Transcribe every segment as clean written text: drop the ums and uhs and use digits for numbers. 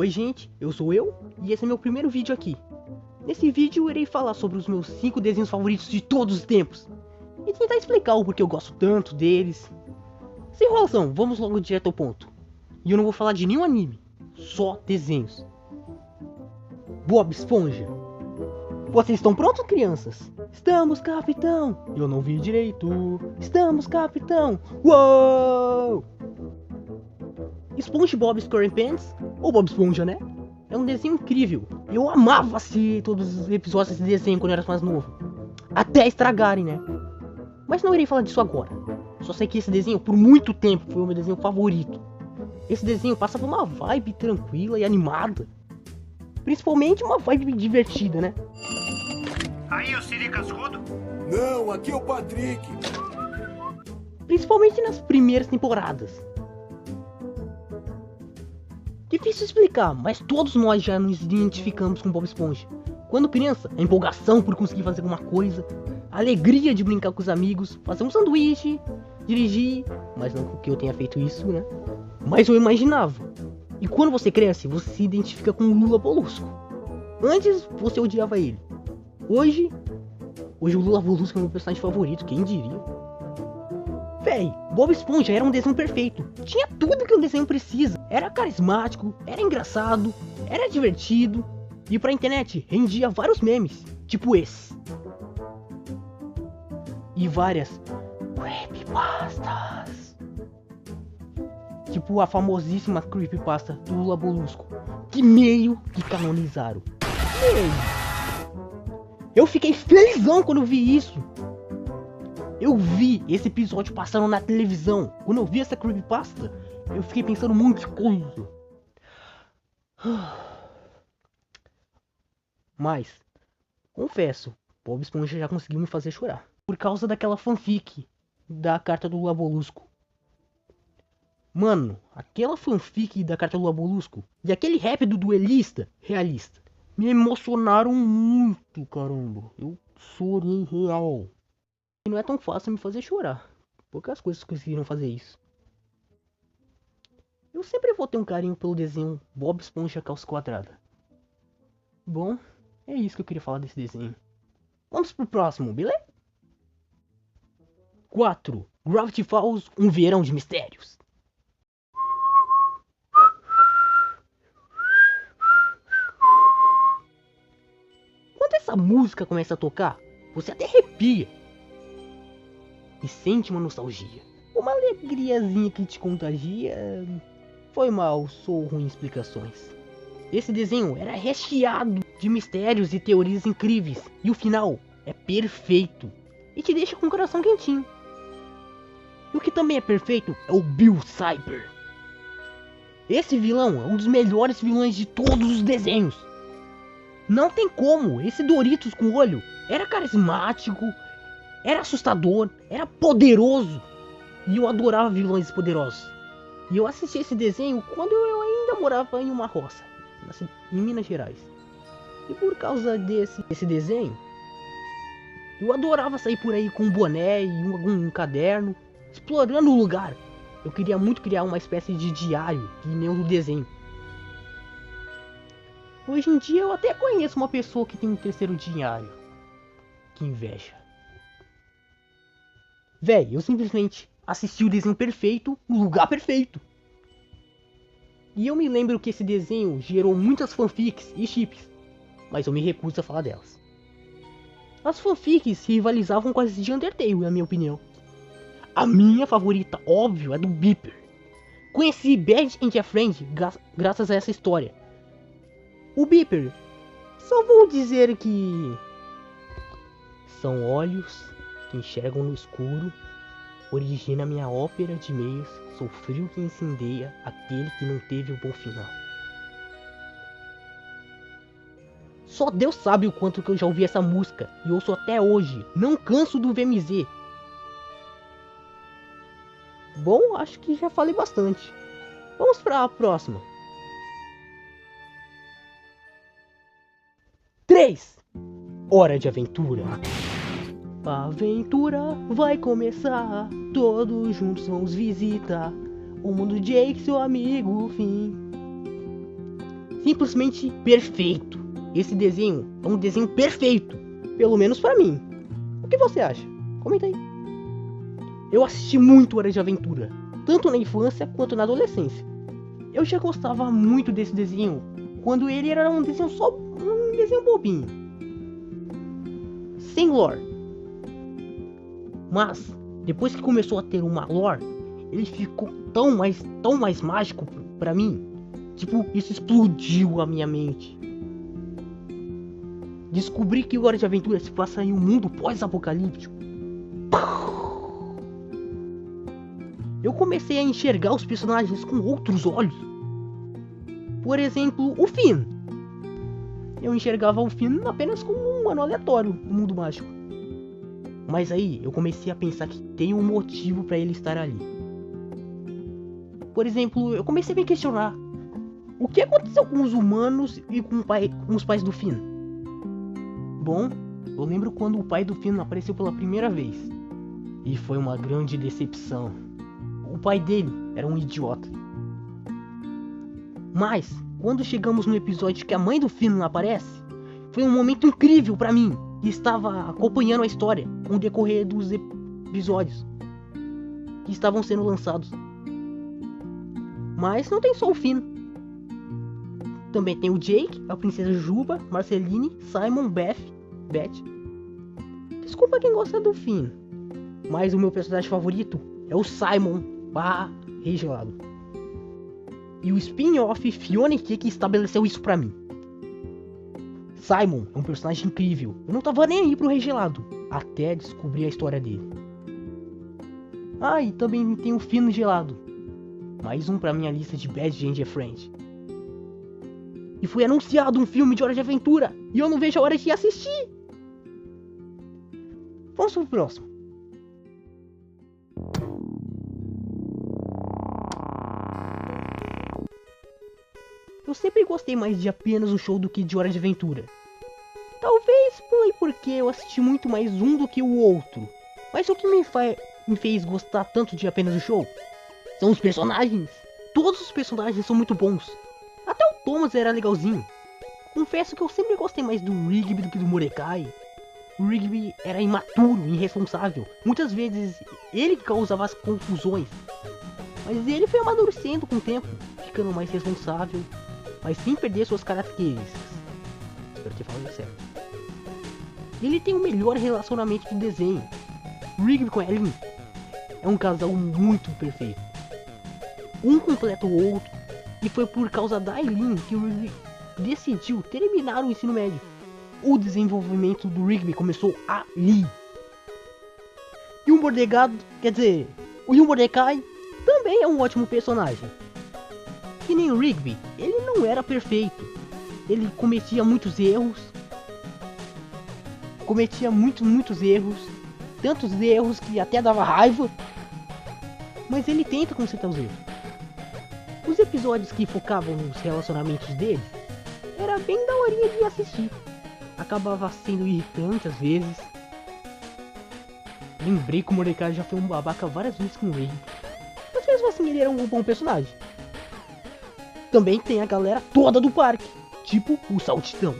Oi gente, eu sou eu e esse é meu primeiro vídeo aqui. Nesse vídeo eu irei falar sobre os meus 5 desenhos favoritos de todos os tempos e tentar explicar o porquê eu gosto tanto deles. Sem enrolação, vamos logo direto ao ponto. E eu não vou falar de nenhum anime, só desenhos. Bob Esponja. Vocês estão prontos, crianças? Estamos, capitão! Eu não vi direito. Estamos, capitão! Uou! SpongeBob SquarePants, ou Bob Esponja, né? É um desenho incrível. Eu amava assistir todos os episódios desse desenho quando eu era mais novo. Até estragarem, né? Mas não irei falar disso agora. Só sei que esse desenho, por muito tempo, foi o meu desenho favorito. Esse desenho passava uma vibe tranquila e animada. Principalmente uma vibe divertida, né? Aí, o Siri Cascudo? Não, aqui é o Patrick. Principalmente nas primeiras temporadas. Difícil explicar, mas todos nós já nos identificamos com Bob Esponja. Quando criança, a empolgação por conseguir fazer alguma coisa, a alegria de brincar com os amigos, fazer um sanduíche, dirigir, mas não que eu tenha feito isso, né? Mas eu imaginava. E quando você cresce, você se identifica com o Lula Molusco. Antes você odiava ele. Hoje o Lula Molusco é o meu personagem favorito, quem diria? Véi, Bob Esponja era um desenho perfeito. Tinha tudo que um desenho precisa. Era carismático, era engraçado, era divertido. E pra internet rendia vários memes, tipo esse. E várias creepypastas. Tipo a famosíssima creepypasta do Lula Molusco, que meio que canonizaram. Eu fiquei felizão quando vi isso. Eu vi esse episódio passando na televisão. Quando eu vi essa creepypasta, eu fiquei pensando um monte de coisa. Mas, confesso, Bob Esponja já conseguiu me fazer chorar. Por causa daquela fanfic da carta do Lula Molusco. Mano, aquela fanfic da carta do Lula Molusco e aquele rap do duelista realista me emocionaram muito, caramba. Eu chorei real. E não é tão fácil me fazer chorar. Poucas coisas conseguiram fazer isso. Eu sempre vou ter um carinho pelo desenho Bob Esponja Calça Quadrada. Bom, é isso que eu queria falar desse desenho. Vamos pro próximo, beleza? 4. Gravity Falls, um verão de mistérios. Quando essa música começa a tocar, você até arrepia. E sente uma nostalgia. Uma alegriazinha que te contagia. Foi mal, sou ruim em explicações. Esse desenho era recheado de mistérios e teorias incríveis. E o final é perfeito. E te deixa com o coração quentinho. E o que também é perfeito é o Bill Cipher. Esse vilão é um dos melhores vilões de todos os desenhos. Não tem como, esse Doritos com olho era carismático, era assustador, era poderoso. E eu adorava vilões poderosos. E eu assisti esse desenho quando eu ainda morava em uma roça, em Minas Gerais. E por causa desse desenho, eu adorava sair por aí com um boné e um caderno, explorando o lugar. Eu queria muito criar uma espécie de diário, que nem o do desenho. Hoje em dia eu até conheço uma pessoa que tem um terceiro diário. Que inveja. Véi, eu simplesmente assisti o desenho perfeito no lugar perfeito. E eu me lembro que esse desenho gerou muitas fanfics e chips, mas eu me recuso a falar delas. As fanfics rivalizavam com as de Undertale, na minha opinião. A minha favorita, óbvio, é do Beeper. Conheci Bad and a Friend graças a essa história. O Beeper, só vou dizer que são olhos que enxergam no escuro, origina minha ópera de meias, sou frio que incendeia aquele que não teve um bom final. Só Deus sabe o quanto que eu já ouvi essa música e ouço até hoje, não canso do VMZ. Bom, acho que já falei bastante. Vamos para a próxima. 3. Hora de aventura. A aventura vai começar, todos juntos vamos visitar o mundo de Jake, seu amigo Finn. simplesmente perfeito. Esse desenho é um desenho perfeito, pelo menos pra mim. O que você acha? Comenta aí. Eu assisti muito Hora de Aventura, tanto na infância quanto na adolescência. Eu já gostava muito desse desenho, quando ele era um desenho bobinho, sem lore. Mas depois que começou a ter uma lore, ele ficou tão mais mágico pra mim. Tipo, isso explodiu a minha mente. Descobri que o Hora de Aventura se passa em um mundo pós-apocalíptico. Eu comecei a enxergar os personagens com outros olhos. Por exemplo, o Finn. Eu enxergava o Finn apenas como um humano aleatório no mundo mágico. Mas aí eu comecei a pensar que tem um motivo para ele estar ali. Por exemplo, eu comecei a me questionar: o que aconteceu com os humanos e com os pais do Finn? Bom, eu lembro quando o pai do Finn apareceu pela primeira vez. E foi uma grande decepção. O pai dele era um idiota. Mas, quando chegamos no episódio que a mãe do Finn aparece, foi um momento incrível pra mim. E estava acompanhando a história com o decorrer dos episódios que estavam sendo lançados. Mas não tem só o Finn. Também tem o Jake, a princesa Juba, Marceline, Simon, Beth. Desculpa quem gosta do Finn, mas o meu personagem favorito é o Simon Rei Gelado. E o spin-off Fiona e Cake estabeleceu isso pra mim. Simon é um personagem incrível. Eu não tava nem aí pro Rei Gelado, até descobrir a história dele. E também tem o Finn Gelado. Mais um pra minha lista de Bad Ginger Friend. E foi anunciado um filme de Hora de Aventura, e eu não vejo a hora de assistir. Vamos pro próximo. Eu sempre gostei mais de Apenas um Show do que de Hora de Aventura. Talvez porque eu assisti muito mais um do que o outro. Mas o que me fez gostar tanto de Apenas um Show são os personagens. Todos os personagens são muito bons. Até o Thomas era legalzinho. Confesso que eu sempre gostei mais do Rigby do que do Mordecai. O Rigby era imaturo, irresponsável. Muitas vezes ele causava as confusões. Mas ele foi amadurecendo com o tempo, ficando mais responsável, mas sem perder suas características. Espero ter falado certo. Ele tem o melhor relacionamento do desenho. O Rigby com a Ellen é um casal muito perfeito. Um completa o outro, e foi por causa da Eileen que o Rigby decidiu terminar o ensino médio. O desenvolvimento do Rigby começou ali. E o Mordecai também é um ótimo personagem. Que nem o Rigby, ele não era perfeito. Ele cometia muitos erros. Muitos erros. Tantos erros que até dava raiva. Mas ele tenta consertar os erros. Os episódios que focavam nos relacionamentos deles era bem daorinha de assistir. Acabava sendo irritante às vezes. Lembrei que o Mordecai já foi um babaca várias vezes com o Rigby. Mas mesmo assim ele era um bom personagem. Também tem a galera toda do parque, tipo o Saltitão,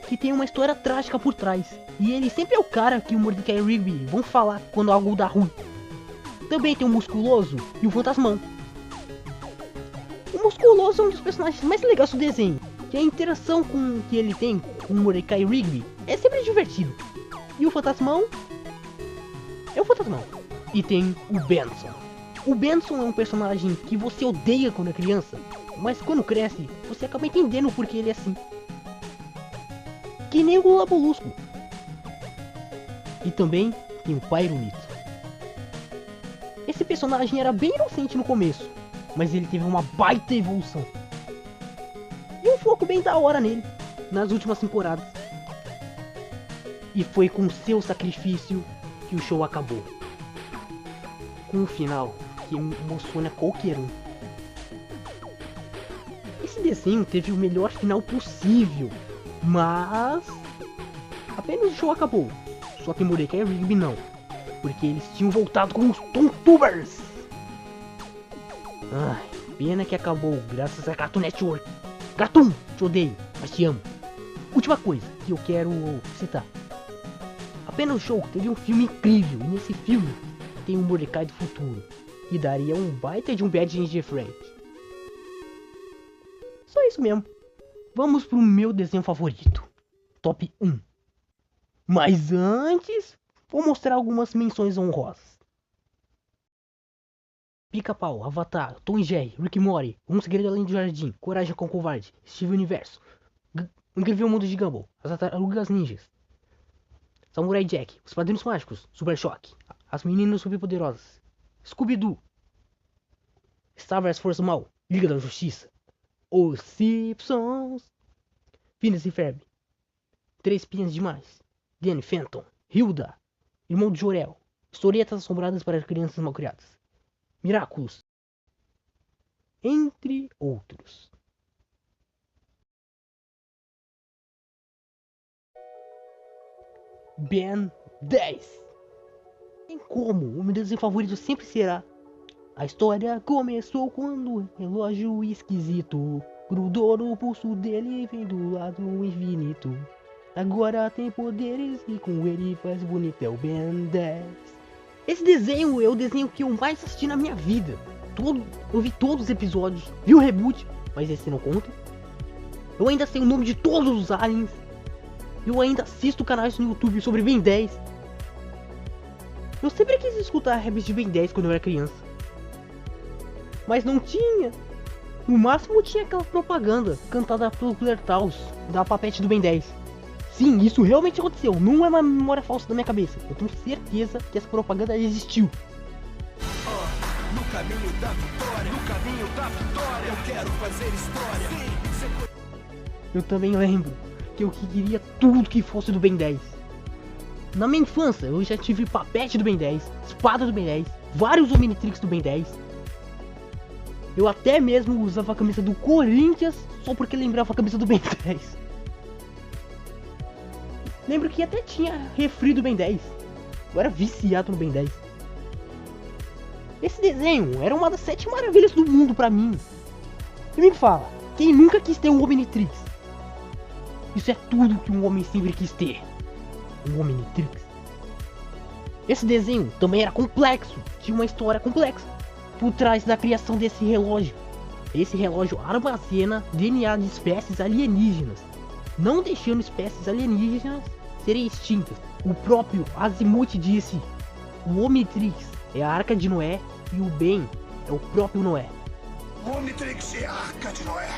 que tem uma história trágica por trás. E ele sempre é o cara que o Mordecai e o Rigby vão falar quando algo dá ruim. Também tem o Musculoso e o Fantasmão. O Musculoso é um dos personagens mais legais do desenho, que a interação que ele tem com o Mordecai e o Rigby é sempre divertido. E o Fantasmão é o Fantasmão. E tem o Benson. O Benson é um personagem que você odeia quando é criança, mas quando cresce, você acaba entendendo por que ele é assim. Que nem o Lula Molusco. E também tem o Pyromito. Esse personagem era bem inocente no começo, mas ele teve uma baita evolução. E um foco bem da hora nele, nas últimas temporadas. E foi com seu sacrifício que o show acabou. Com um final que emociona qualquer um. Esse desenho teve o melhor final possível, mas apenas o show acabou. Só que Mordecai e Rigby não, porque eles tinham voltado com os Tontubers. Pena que acabou, graças a Cartoon Network. Cartoon, te odeio, mas te amo. Última coisa que eu quero citar. Apenas o show teve um filme incrível, e nesse filme tem um Mordecai do futuro, que daria um baita de um Bad Ginger Frank. Só isso mesmo. Vamos pro meu desenho favorito. Top 1. Mas antes, vou mostrar algumas menções honrosas. Pica-Pau, Avatar, Tom e Jerry, Rick e Morty, Um Segredo Além do Jardim, Coragem com o Covarde, Steven Universo, O Incrível Mundo de Gumball, As Tartarugas Ninjas, Samurai Jack, Os Padrinhos Mágicos, Super Choque, As Meninas Superpoderosas, Scooby-Doo, Star Wars Força Mal, Liga da Justiça, Os Simpsons, Phineas e Ferb, Três Espinhas Demais, Danny Phantom, Hilda, Irmão de Jor-El, Historietas Assombradas para Crianças Malcriadas, Miraculous, entre outros. Ben 10. Tem como, o meu desenho favorito sempre será. A história começou quando um relógio esquisito grudou no pulso dele e vem do lado infinito. Agora tem poderes e com ele faz bonito, é o Ben 10. Esse desenho é o desenho que eu mais assisti na minha vida. Eu vi todos os episódios, vi o reboot, mas esse não conta. Eu ainda sei o nome de todos os aliens. Eu ainda assisto canais no YouTube sobre Ben 10. Eu sempre quis escutar raps de Ben 10 quando eu era criança, mas não tinha. No máximo tinha aquela propaganda cantada pelo Clear Taus da papete do Ben 10. Sim, isso realmente aconteceu, não é uma memória falsa da minha cabeça. Eu tenho certeza que essa propaganda existiu. No caminho da vitória, eu quero fazer história. Sim, eu também lembro que eu queria tudo que fosse do Ben 10. Na minha infância eu já tive papete do Ben 10, espada do Ben 10, vários Omnitrix do Ben 10. Eu até mesmo usava a camisa do Corinthians só porque lembrava a camisa do Ben 10. Lembro que até tinha refri do Ben 10. Eu era viciado no Ben 10. Esse desenho era uma das 7 maravilhas do mundo pra mim. E me fala, quem nunca quis ter um Omnitrix? Isso é tudo que um homem sempre quis ter. Um Omnitrix. Esse desenho também era complexo. Tinha uma história complexa por trás da criação desse relógio. Esse relógio armazena DNA de espécies alienígenas, não deixando espécies alienígenas serem extintas. O próprio Azimuth disse: o Omnitrix é a Arca de Noé e o Ben é o próprio Noé. O Omnitrix é a Arca de Noé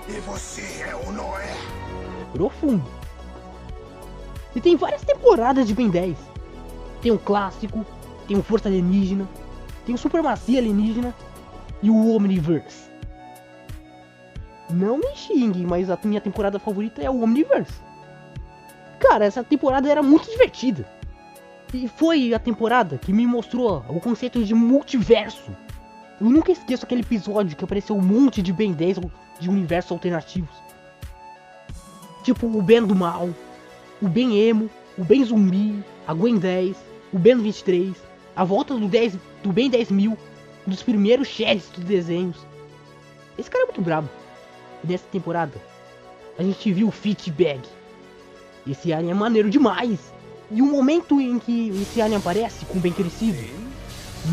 e você é o Noé. Profundo. E tem várias temporadas de Ben 10. Tem o clássico, tem o Força Alienígena, tem o Supremacia Alienígena e o Omniverse. Não me xinguem, mas a minha temporada favorita é o Omniverse. Cara, essa temporada era muito divertida. E foi a temporada que me mostrou o conceito de multiverso. Eu nunca esqueço aquele episódio que apareceu um monte de Ben 10 de universos alternativos. Tipo o Ben do Mal, o Ben Emo, o Ben Zumbi, a Gwen 10, o Ben 23, a volta do Ben 10.000, dos primeiros chefes dos desenhos. Esse cara é muito brabo. E nessa temporada, a gente viu o Fitbag. Esse alien é maneiro demais. E o momento em que esse alien aparece com o Ben crescido,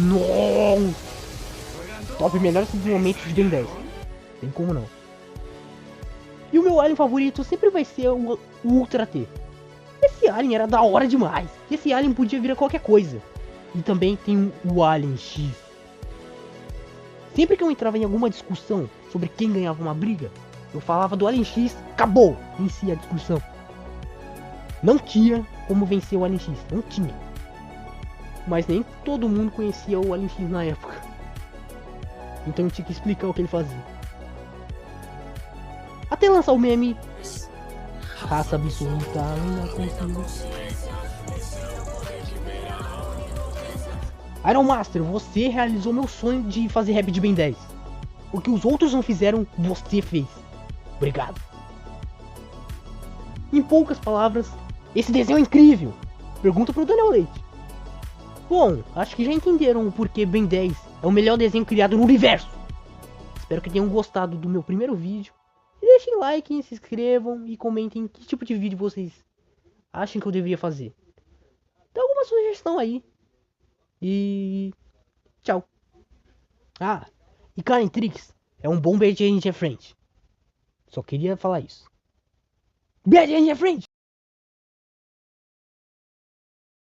nossa! Top melhores momentos de Ben 10. Tem como não. E o meu alien favorito sempre vai ser o Ultra T. Esse alien era da hora demais. Esse alien podia virar qualquer coisa. E também tem o Alien X. Sempre que eu entrava em alguma discussão sobre quem ganhava uma briga, eu falava do Alien X, acabou, vencia a discussão. Não tinha como vencer o Alien X, não tinha. Mas nem todo mundo conhecia o Alien X na época. Então eu tinha que explicar o que ele fazia. Até lançar o meme Raça Absoluta Inaconsciente. Iron Master, você realizou meu sonho de fazer rap de Ben 10. O que os outros não fizeram, você fez. Obrigado. Em poucas palavras, esse desenho é incrível. Pergunta pro Daniel Leite. Bom, acho que já entenderam o porquê Ben 10 é o melhor desenho criado no universo. Espero que tenham gostado do meu primeiro vídeo. E deixem like, se inscrevam e comentem que tipo de vídeo vocês acham que eu deveria fazer. Dá alguma sugestão aí. E tchau. Ah, e Canetrix é um bom Bad Angel Friend. Só queria falar isso. Bad Angel Friend!